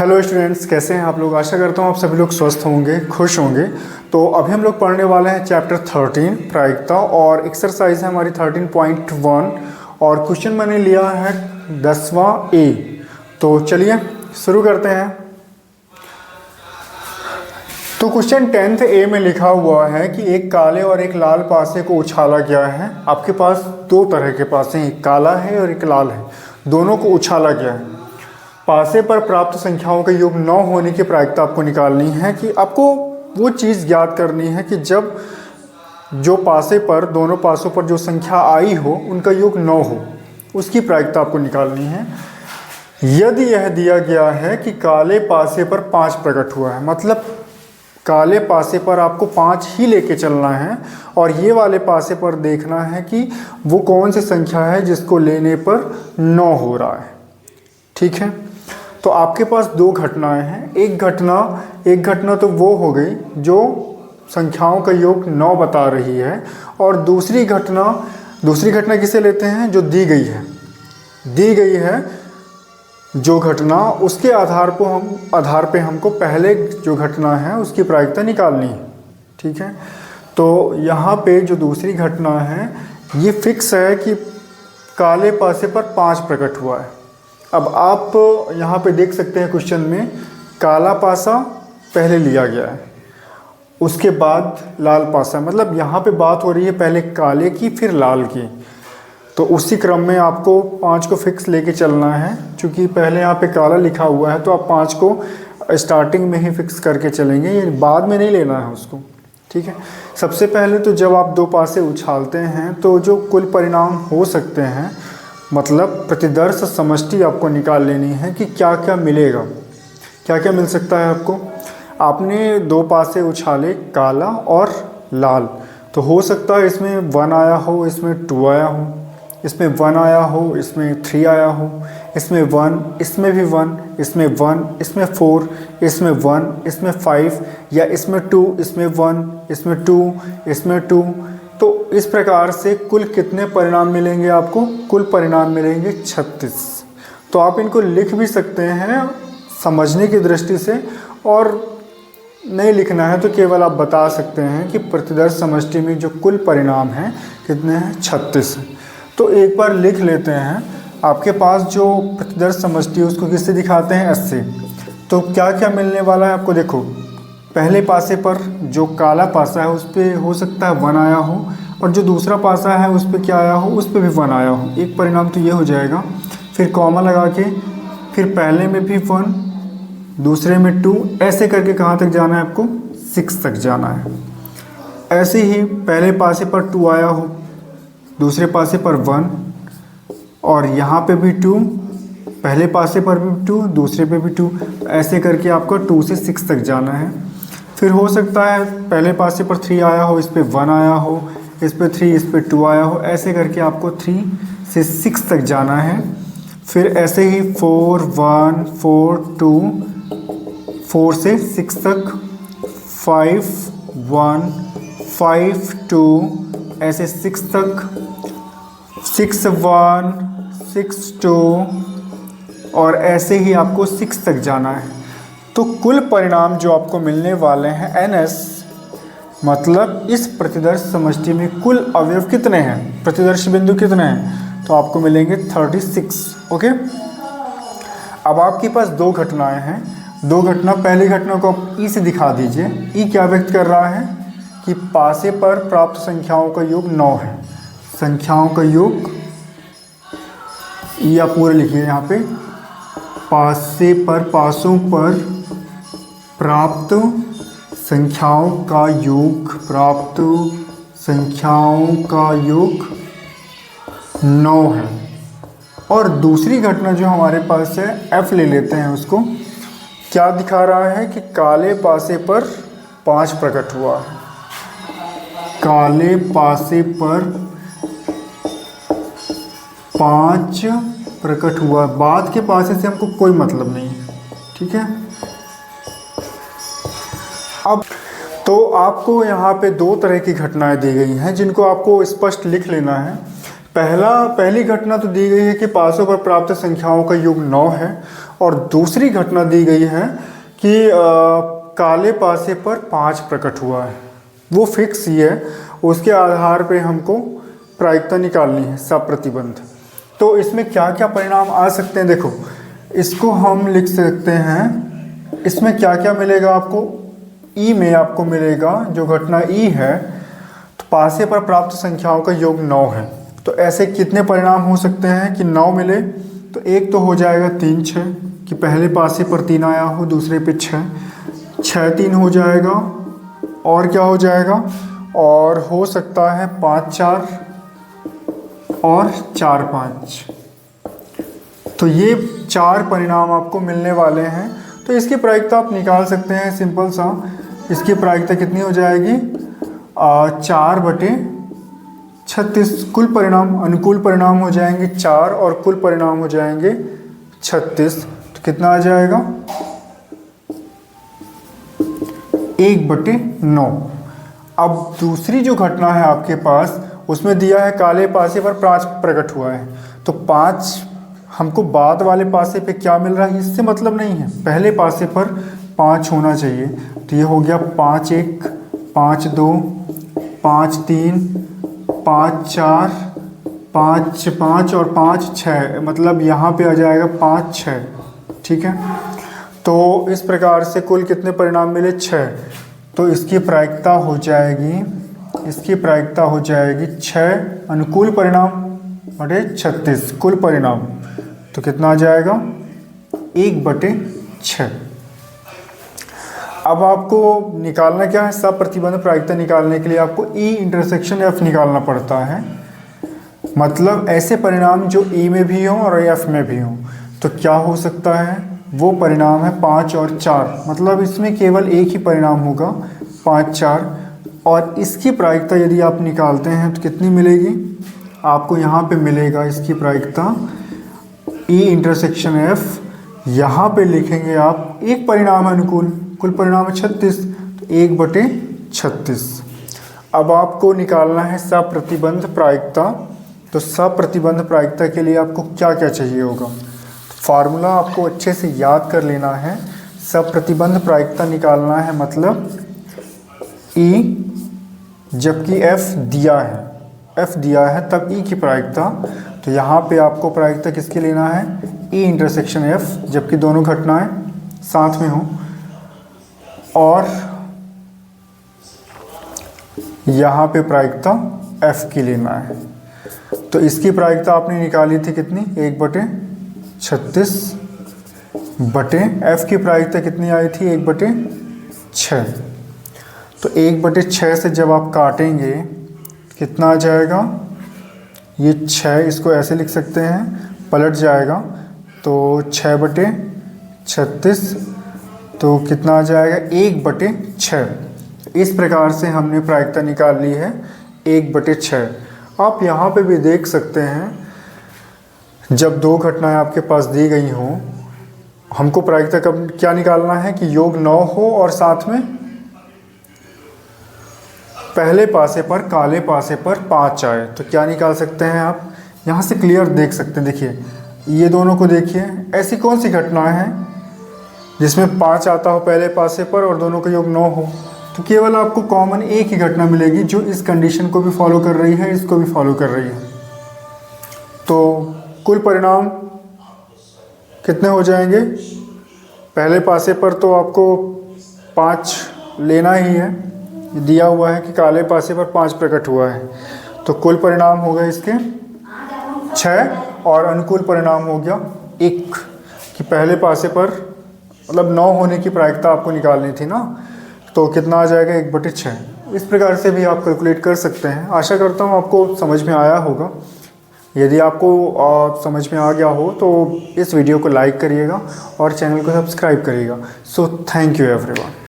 Hello students, कैसे हैं आप लोग। आशा करता हूँ आप सभी लोग स्वस्थ होंगे, खुश होंगे। तो अभी हम लोग पढ़ने वाले हैं चैप्टर 13 प्रायिकता, और एक्सरसाइज है हमारी 13.1 और क्वेश्चन मैंने लिया है 10वां ए। तो चलिए शुरू करते हैं। तो क्वेश्चन 10th ए में लिखा हुआ है कि एक काले और एक लाल पासे को उछाला गया है। आपके पास दो तरह के पासे हैं, एक काला है और एक लाल है, दोनों को उछाला गया है। पासे पर प्राप्त संख्याओं का योग 9 होने की प्रायिकता आपको निकालनी है। कि आपको वो चीज़ ज्ञात करनी है कि जब जो पासे पर, दोनों पासों पर जो संख्या आई हो उनका योग 9 हो, उसकी प्रायिकता आपको निकालनी है। यदि यह दिया गया है कि काले पासे पर 5 प्रकट हुआ है, मतलब काले पासे पर आपको 5 ही लेके चलना है और ये वाले पासे पर देखना है कि वो कौन सी संख्या है जिसको लेने पर 9 हो रहा है। ठीक है, तो आपके पास दो घटनाएं हैं। एक घटना तो वो हो गई जो संख्याओं का योग 9 बता रही है, और दूसरी घटना किसे लेते हैं, जो दी गई है जो घटना, उसके आधार पे हमको पहले जो घटना है उसकी प्रायिकता निकालनी है। ठीक है, तो यहाँ पे जो दूसरी घटना है ये फिक्स है कि काले पासे पर 5 प्रकट हुआ है। अब आप यहाँ पे देख सकते हैं क्वेश्चन में काला पासा पहले लिया गया है, उसके बाद लाल पासा, मतलब यहाँ पे बात हो रही है पहले काले की फिर लाल की। तो उसी क्रम में आपको 5 को फिक्स लेके चलना है। क्योंकि पहले यहाँ पे काला लिखा हुआ है तो आप 5 को स्टार्टिंग में ही फिक्स करके चलेंगे, ये बाद में नहीं लेना है उसको। ठीक है, सबसे पहले तो जब आप दो पासे उछालते हैं तो जो कुल परिणाम हो सकते हैं, मतलब प्रतिदर्श समष्टि आपको निकाल लेनी है कि क्या क्या मिलेगा, क्या क्या मिल सकता है आपको। आपने दो पासे उछाले काला और लाल, तो हो सकता है इसमें 1 आया हो, इसमें 2 आया हो, इसमें 1 आया हो, इसमें 3 आया हो, इसमें 1, इसमें भी 1, इसमें 1, इसमें 4, इसमें 1, इसमें 5, या इसमें 2, इसमें 1, इसमें 2, इसमें 2। तो इस प्रकार से कुल कितने परिणाम मिलेंगे आपको? कुल परिणाम मिलेंगे 36। तो आप इनको लिख भी सकते हैं समझने की दृष्टि से, और नहीं लिखना है तो केवल आप बता सकते हैं कि प्रतिदर्श समष्टि में जो कुल परिणाम हैं कितने हैं, 36। तो एक बार लिख लेते हैं। आपके पास जो प्रतिदर्श समष्टि है उसको किससे दिखाते हैं, 80। तो क्या क्या मिलने वाला है आपको, देखो पहले पासे पर जो काला पासा है उस पर हो सकता है 1 आया हो, और जो दूसरा पासा है उस पर क्या आया हो, उस पर भी 1 आया हो। एक परिणाम तो ये हो जाएगा। फिर कॉमा लगा के फिर पहले में भी 1, दूसरे में 2, ऐसे करके कहाँ तक जाना है आपको, 6 तक जाना है। ऐसे ही पहले पासे पर 2 आया हो, दूसरे पासे पर 1, और यहाँ पे भी 2, पहले पासे पर भी 2, दूसरे पे भी 2, ऐसे करके आपको 2 से 6 तक जाना है। फिर हो सकता है पहले पासे पर 3 आया हो, इस पे 1 आया हो, इस पे 3, इस पे 2 आया हो, ऐसे करके आपको 3 से 6 तक जाना है। फिर ऐसे ही 4, 1, 4, 2, 4 से 6 तक, 5, 1, 5, 2, ऐसे 6 तक, 6, 1, 6, 2, और ऐसे ही आपको 6 तक जाना है। तो कुल परिणाम जो आपको मिलने वाले हैं NS, मतलब इस प्रतिदर्श समष्टि में कुल अवयव कितने हैं, प्रतिदर्श बिंदु कितने हैं, तो आपको मिलेंगे 36। ओके, अब आपके पास दो घटनाएं हैं। दो घटना, पहली घटना को आप ई से दिखा दीजिए। ई क्या व्यक्त कर रहा है कि पासे पर प्राप्त संख्याओं का योग 9 है। संख्याओं का योग, ई आप पूरे लिखिए यहाँ पे, पासों पर प्राप्त संख्याओं का योग 9 है। और दूसरी घटना जो हमारे पास है, F ले लेते हैं उसको। क्या दिखा रहा है कि काले पासे पर 5 प्रकट हुआ है। काले पासे पर 5 प्रकट हुआ, बाद के पासे से हमको कोई मतलब नहीं है। ठीक है, अब तो आपको यहाँ पे दो तरह की घटनाएं दी गई हैं जिनको आपको स्पष्ट लिख लेना है। पहली घटना तो दी गई है कि पासों पर प्राप्त संख्याओं का योग 9 है, और दूसरी घटना दी गई है कि काले पासे पर 5 प्रकट हुआ है, वो फिक्स ही है, उसके आधार पे हमको प्रायिकता निकालनी है सप्रतिबंध। तो इसमें क्या क्या परिणाम आ सकते हैं, देखो इसको हम लिख सकते हैं, इसमें क्या क्या मिलेगा आपको, ई में आपको मिलेगा जो घटना ई है, तो पासे पर प्राप्त संख्याओं का योग 9 है। तो ऐसे कितने परिणाम हो सकते हैं कि 9 मिले, तो एक तो हो जाएगा 3 6 कि पहले पासे पर 3 आया हो, दूसरे पे 6 6 3 हो जाएगा, और क्या हो जाएगा, और हो सकता है 5 4 और 4 5। तो ये 4 परिणाम आपको मिलने वाले हैं। तो इसकी प्रायिकता आप निकाल सकते हैं सिंपल सा। इसकी प्रायिकता कितनी हो जाएगी, 4/36। कुल परिणाम, अनुकूल परिणाम हो जाएंगे 4 और कुल परिणाम हो जाएंगे 36। तो कितना आ जाएगा, 1/9। अब दूसरी जो घटना है आपके पास, उसमें दिया है काले पासे पर 5 प्रकट हुआ है। तो 5 हमको बाद वाले पासे पे क्या मिल रहा है इससे मतलब नहीं है, पहले पासे पर 5 होना चाहिए। तो ये हो गया 5 1 5 2 5 3 5 4 5 5 और 5 6, मतलब यहाँ पे आ जाएगा 5 6। ठीक है, तो इस प्रकार से कुल कितने परिणाम मिले, 6। तो इसकी प्रायिकता हो जाएगी, इसकी प्रायिकता हो जाएगी 6 अनुकूल परिणाम बटे 36 कुल परिणाम। तो कितना आ जाएगा, 1/6। अब आपको निकालना क्या है, सप्रतिबंध प्रायिकता निकालने के लिए आपको ई इंटरसेक्शन एफ निकालना पड़ता है। मतलब ऐसे परिणाम जो ई में भी हों और एफ में भी हों। तो क्या हो सकता है, वो परिणाम है 5 और 4, मतलब इसमें केवल एक ही परिणाम होगा 5 4। और इसकी प्रायिकता यदि आप निकालते हैं तो कितनी मिलेगी आपको, यहाँ पे मिलेगा इसकी प्रायिकता ई इंटरसेक्शन एफ, यहाँ पे लिखेंगे आप एक परिणाम है अनुकूल, कुल परिणाम है 36, तो 1/36। अब आपको निकालना है सप्रतिबंध प्रायिकता। तो सप्रतिबंध प्रायिकता के लिए आपको क्या क्या चाहिए होगा, फार्मूला आपको अच्छे से याद कर लेना है। सप्रतिबंध प्रायिकता निकालना है मतलब ई, जबकि एफ दिया है, एफ दिया है तब ई की प्रायिकता। तो यहाँ पे आपको प्रायिकता किसकी लेना है, ई इंटरसेक्शन एफ, जबकि दोनों घटनाएं साथ में हों। और यहाँ पे प्रायिकता एफ की लेना है। तो इसकी प्रायिकता आपने निकाली थी कितनी, 1/36 बटे एफ की प्रायिकता कितनी आई थी, 1/6। तो 1/6 से जब आप काटेंगे कितना आ जाएगा, ये 6, इसको ऐसे लिख सकते हैं, पलट जाएगा तो 6/36, तो कितना आ जाएगा 1/6। इस प्रकार से हमने प्रायिकता निकाल ली है 1/6। आप यहाँ पे भी देख सकते हैं, जब 2 घटनाएं आपके पास दी गई हों, हमको प्रायिकता कब क्या निकालना है कि योग 9 हो और साथ में पहले पासे पर काले पासे पर 5 आए। तो क्या निकाल सकते हैं आप, यहाँ से क्लियर देख सकते हैं। देखिए ये दोनों को देखिए, ऐसी कौन सी घटना है जिसमें 5 आता हो पहले पासे पर और दोनों का योग 9 हो। तो केवल आपको कॉमन एक ही घटना मिलेगी जो इस कंडीशन को भी फॉलो कर रही है, इसको भी फॉलो कर रही है। तो कुल परिणाम कितने हो जाएंगे, पहले पासे पर तो आपको 5 लेना ही है, दिया हुआ है कि काले पासे पर 5 प्रकट हुआ है। तो कुल परिणाम हो गए इसके 6 और अनुकूल परिणाम हो गया 1, कि पहले पासे पर मतलब 9 होने की प्रायिकता आपको निकालनी थी ना। तो कितना आ जाएगा, 1/6। इस प्रकार से भी आप कैलकुलेट कर सकते हैं। आशा करता हूँ आपको समझ में आया होगा। यदि आपको समझ में आ गया हो तो इस वीडियो को लाइक करिएगा और चैनल को सब्सक्राइब करिएगा। So thank you everyone.